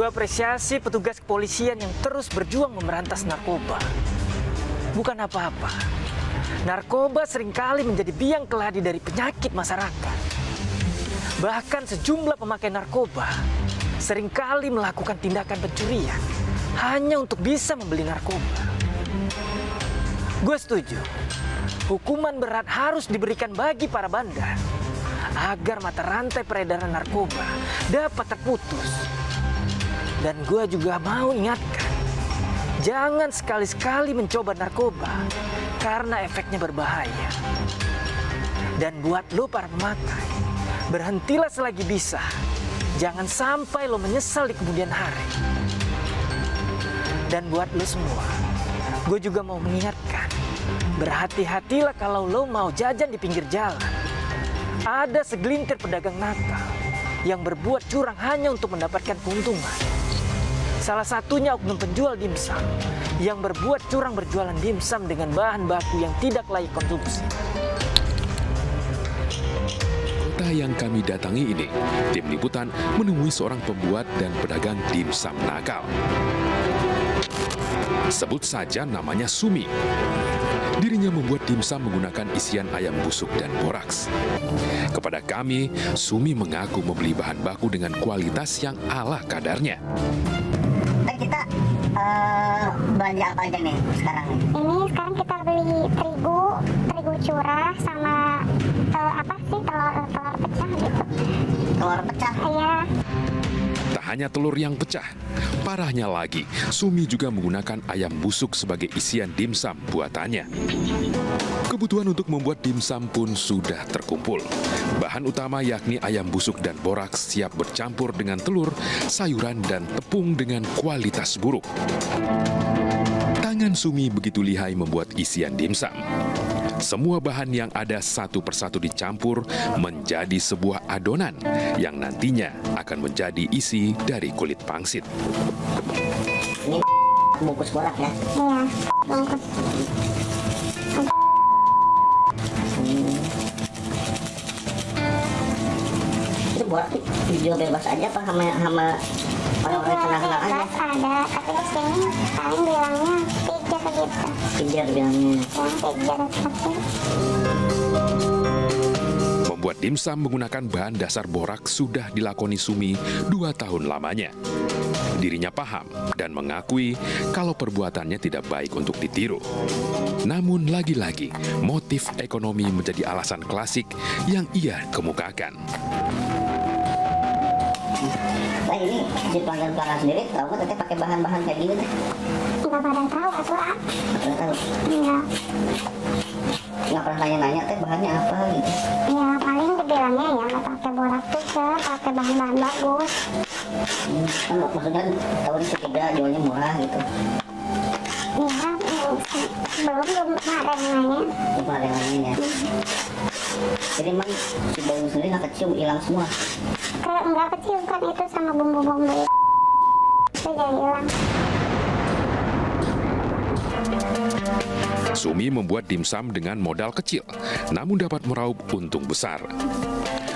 Gue apresiasi petugas kepolisian yang terus berjuang memberantas narkoba. Bukan apa-apa, narkoba seringkali menjadi biang keladi dari penyakit masyarakat. Bahkan sejumlah pemakai narkoba seringkali melakukan tindakan pencurian hanya untuk bisa membeli narkoba. Gue setuju, hukuman berat harus diberikan bagi para bandar agar mata rantai peredaran narkoba dapat terputus. Dan gue juga mau ingatkan, jangan sekali-sekali mencoba narkoba karena efeknya berbahaya. Dan buat lo para pemakai, berhentilah selagi bisa. Jangan sampai lo menyesal di kemudian hari. Dan buat lo semua, gue juga mau mengingatkan, berhati-hatilah kalau lo mau jajan di pinggir jalan. Ada segelintir pedagang nakal yang berbuat curang hanya untuk mendapatkan keuntungan. Salah satunya oknum penjual dimsum yang berbuat curang berjualan dimsum dengan bahan baku yang tidak layak konsumsi. Kota yang kami datangi ini, tim liputan menemui seorang pembuat dan pedagang dimsum nakal. Sebut saja namanya Sumi. Dirinya membuat dimsum menggunakan isian ayam busuk dan boraks. Kepada kami, Sumi mengaku membeli bahan baku dengan kualitas yang ala kadarnya. Kita belanja apa aja nih sekarang nih? Ini sekarang kita beli terigu curah sama telur pecah gitu. Telur pecah? Iya. Tak hanya telur yang pecah, parahnya lagi, Sumi juga menggunakan ayam busuk sebagai isian dimsum buatannya. Kebutuhan untuk membuat dimsum pun sudah terkumpul. Bahan utama yakni ayam busuk dan boraks siap bercampur dengan telur, sayuran, dan tepung dengan kualitas buruk. Tangan Sumi begitu lihai membuat isian dimsum. Semua bahan yang ada satu persatu dicampur menjadi sebuah adonan yang nantinya akan menjadi isi dari kulit pangsit. Ini bungkus borak ya? Iya, bungkus. Itu borak dijual bebas aja apa sama orang-orang kenal-kenal aja? Bebas ada, tapi di sini paling bilangnya pijar gitu. Pijar bilangnya. Yang pijar tapi Membuat dimsum menggunakan bahan dasar borak sudah dilakoni Sumi 2 tahun lamanya. Dirinya paham dan mengakui kalau perbuatannya tidak baik untuk ditiru. Namun lagi-lagi, motif ekonomi menjadi alasan klasik yang ia kemukakan. Nah ini si pelanggan-pelanggan sendiri tahu nggak teteh pakai bahan-bahan kayak gini teh? nggak pada tahu aturan. Nggak tahu. Iya. Nggak pernah nanya-nanya teh bahannya apa gitu. Ya paling dibilangnya ya nggak pakai borak tuh, pakai bahan-bahan bagus. Kan maksudnya tahu di ketiga jualnya murah gitu. Iya, belum ada yang nanya. Belum ada yang nanya ya. Jadi emang si bau sendiri nggak kecium, hilang semua. Nggak kecium kan itu sama bumbu-bumbu itu jadi hilang. Sumi membuat dimsum dengan modal kecil, namun dapat meraup untung besar.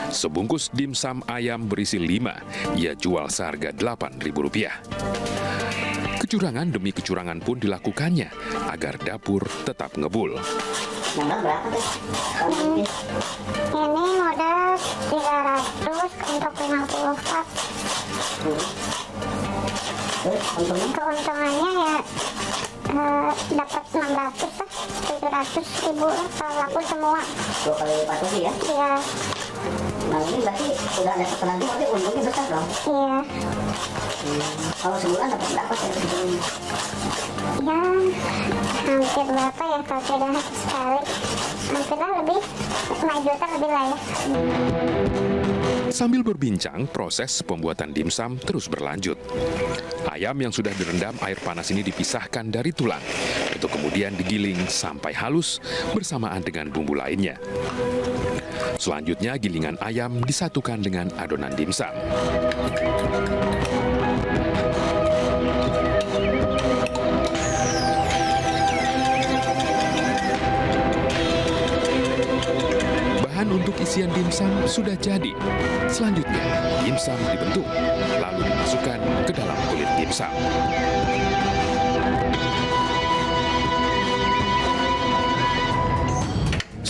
Sebungkus dimsum ayam berisi 5, ia jual seharga Rp8.000. Kecurangan demi kecurangan pun dilakukannya agar dapur tetap ngebul. Modal berapa teh? Kalau mungkin Ini modal 300 untuk 50 pak. terus untungnya Keuntungannya ya dapat 600 lah, 700 ribu lah kalau laku semua. 2 kali lipat lagi ya. Iya, Nah ini berarti udah ada pesanan juga, berarti untungnya besar dong. iya. Kalau sebulan dapat berapa ya? Ya, hampir berapa ya kalau tidak sekali? Hampirlah lebih, 5 juta lebih lah ya. Sambil berbincang, proses pembuatan dimsum terus berlanjut. Ayam yang sudah direndam air panas ini dipisahkan dari tulang, untuk kemudian digiling sampai halus bersamaan dengan bumbu lainnya. Selanjutnya, gilingan ayam disatukan dengan adonan dimsum. Bahan untuk isian dimsum sudah jadi. Selanjutnya, dimsum dibentuk, lalu dimasukkan ke dalam kulit dimsum.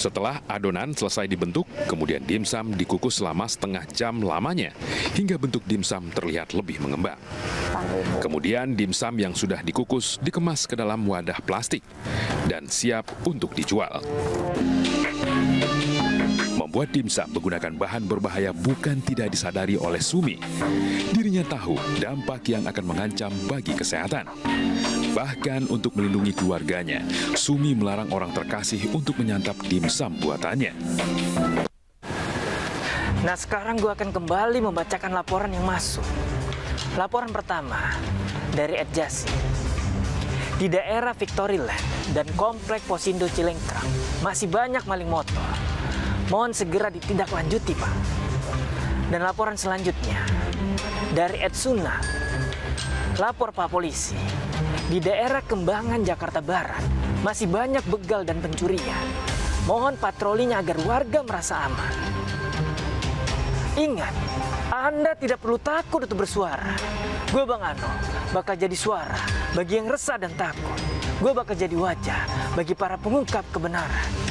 Setelah adonan selesai dibentuk, kemudian dimsum dikukus selama setengah jam lamanya, hingga bentuk dimsum terlihat lebih mengembang. Kemudian dimsum yang sudah dikukus dikemas ke dalam wadah plastik dan siap untuk dijual. Membuat dimsum menggunakan bahan berbahaya bukan tidak disadari oleh Sumi. Dirinya tahu dampak yang akan mengancam bagi kesehatan. Bahkan untuk melindungi keluarganya, Sumi melarang orang terkasih untuk menyantap dimsum buatannya. Nah, sekarang gue akan kembali membacakan laporan yang masuk. Laporan pertama dari Ed Jasi. Di daerah Victoryland dan Komplek Posindo Cilengkap masih banyak maling motor. Mohon segera ditindaklanjuti, Pak. Dan laporan selanjutnya dari Ed Suna. Lapor Pak Polisi. Di daerah Kembangan, Jakarta Barat masih banyak begal dan pencurian. Mohon patrolinya agar warga merasa aman. Ingat, Anda tidak perlu takut untuk bersuara. Gue Bang Ano bakal jadi suara bagi yang resah dan takut. Gue bakal jadi wajah bagi para pengungkap kebenaran.